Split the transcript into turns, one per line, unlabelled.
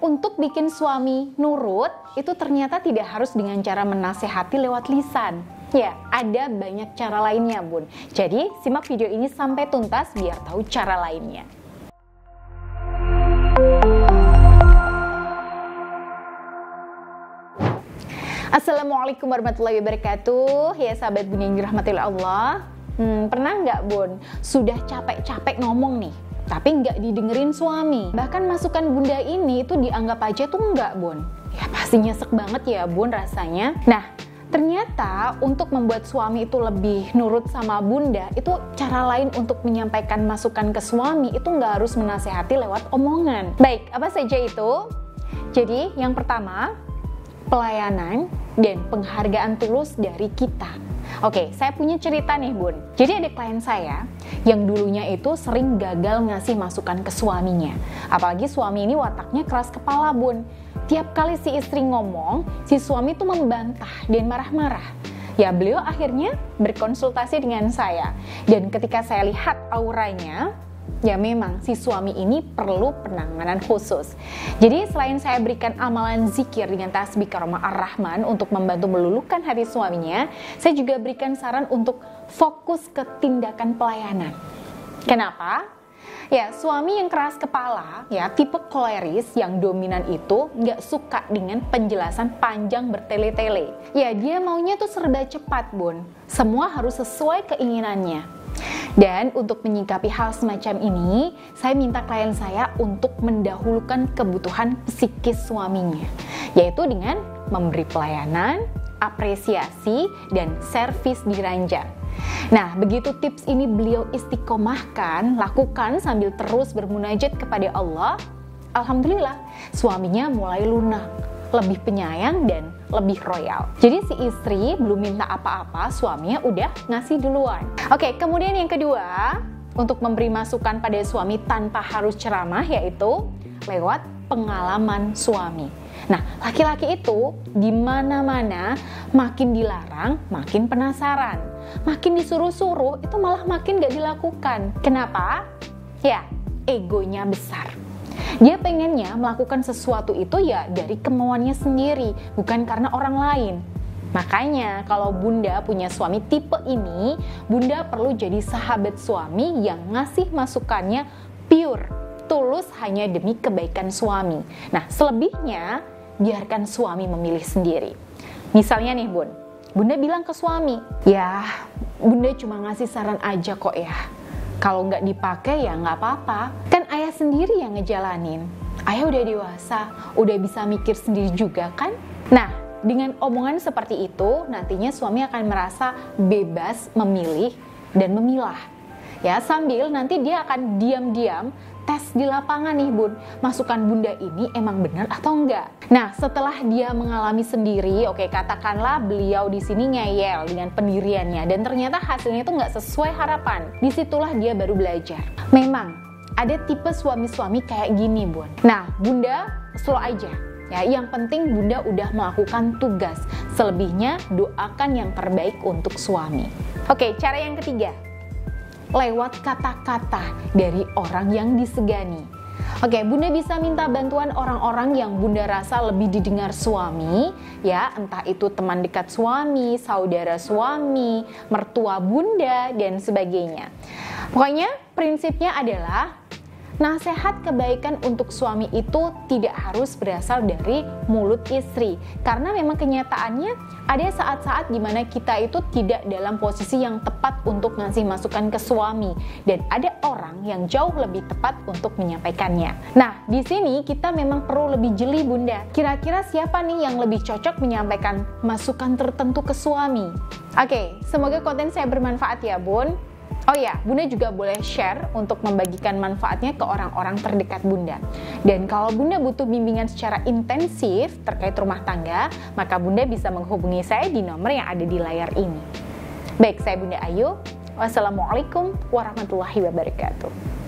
untuk bikin suami nurut, itu ternyata tidak harus dengan cara menasehati lewat lisan. Ya, ada banyak cara lainnya, Bun. Jadi, simak video ini sampai tuntas biar tahu cara lainnya. Assalamualaikum warahmatullahi wabarakatuh. Ya, sahabat Bunda yang dirahmati oleh Allah. Pernah nggak, Bun? Sudah capek-capek ngomong nih, tapi nggak didengerin suami. Bahkan masukan Bunda ini itu dianggap aja tuh nggak, Bun. Ya pasti nyesek banget ya, Bun, rasanya. Nah, ternyata untuk membuat suami itu lebih nurut sama Bunda, itu cara lain untuk menyampaikan masukan ke suami itu nggak harus menasehati lewat omongan. Baik, apa saja itu? Jadi, yang pertama, pelayanan dan penghargaan tulus dari kita. Oke, saya punya cerita nih, Bun. Jadi ada klien saya yang dulunya itu sering gagal ngasih masukan ke suaminya. Apalagi suami ini wataknya keras kepala, Bun. Tiap kali si istri ngomong, si suami tuh membantah dan marah-marah. Ya, beliau akhirnya berkonsultasi dengan saya. Dan ketika saya lihat auranya, ya memang si suami ini perlu penanganan khusus. Jadi selain saya berikan amalan zikir dengan tasbih karomah ar-Rahman untuk membantu meluluhkan hati suaminya, saya juga berikan saran untuk fokus ke tindakan pelayanan. Kenapa? Ya, suami yang keras kepala, ya tipe koleris yang dominan itu nggak suka dengan penjelasan panjang bertele-tele. Ya, dia maunya tuh serba cepat, Bun. Semua harus sesuai keinginannya. Dan untuk menyikapi hal semacam ini, saya minta klien saya untuk mendahulukan kebutuhan psikis suaminya, yaitu dengan memberi pelayanan, apresiasi, dan servis di ranjang. Nah, begitu tips ini beliau istiqomahkan, lakukan sambil terus bermunajat kepada Allah, alhamdulillah, suaminya mulai lunak, lebih penyayang dan lebih royal. Jadi si istri belum minta apa-apa, suaminya udah ngasih duluan. Oke, kemudian yang kedua, untuk memberi masukan pada suami tanpa harus ceramah, yaitu lewat pengalaman suami. Nah, laki-laki itu di mana-mana makin dilarang, makin penasaran. Makin disuruh-suruh, itu malah makin gak dilakukan. Kenapa? Ya, egonya besar. Dia pengennya melakukan sesuatu itu ya dari kemauannya sendiri, bukan karena orang lain. Makanya kalau Bunda punya suami tipe ini, Bunda perlu jadi sahabat suami yang ngasih masukannya pure, tulus hanya demi kebaikan suami. Nah, selebihnya biarkan suami memilih sendiri. Misalnya nih, Bun, Bunda bilang ke suami, ya Bunda cuma ngasih saran aja kok ya. Kalau nggak dipakai ya nggak apa-apa. Kan ayah sendiri yang ngejalanin. Ayah udah dewasa, udah bisa mikir sendiri juga kan? Nah, dengan omongan seperti itu, nantinya suami akan merasa bebas memilih dan memilah. Ya, sambil nanti dia akan diam-diam tes di lapangan nih, Bun. Masukan Bunda ini emang benar atau enggak? Nah, setelah dia mengalami sendiri, oke, katakanlah beliau di sini ngeyel dengan pendiriannya dan ternyata hasilnya itu nggak sesuai harapan. Disitulah dia baru belajar. Memang ada tipe suami-suami kayak gini, Bun. Nah, Bunda slow aja. Ya, yang penting Bunda udah melakukan tugas. Selebihnya doakan yang terbaik untuk suami. Oke, cara yang ketiga, lewat kata-kata dari orang yang disegani. Oke, Bunda bisa minta bantuan orang-orang yang Bunda rasa lebih didengar suami, ya, entah itu teman dekat suami, saudara suami, mertua Bunda, dan sebagainya. Pokoknya prinsipnya adalah nasihat kebaikan untuk suami itu tidak harus berasal dari mulut istri. Karena memang kenyataannya ada saat-saat dimana kita itu tidak dalam posisi yang tepat untuk ngasih masukan ke suami. Dan ada orang yang jauh lebih tepat untuk menyampaikannya. Nah, di sini kita memang perlu lebih jeli, Bunda. Kira-kira siapa nih yang lebih cocok menyampaikan masukan tertentu ke suami? Oke, semoga konten saya bermanfaat ya, Bun. Oh ya, Bunda juga boleh share untuk membagikan manfaatnya ke orang-orang terdekat Bunda. Dan kalau Bunda butuh bimbingan secara intensif terkait rumah tangga, maka Bunda bisa menghubungi saya di nomor yang ada di layar ini. Baik, saya Bunda Ayu. Wassalamualaikum warahmatullahi wabarakatuh.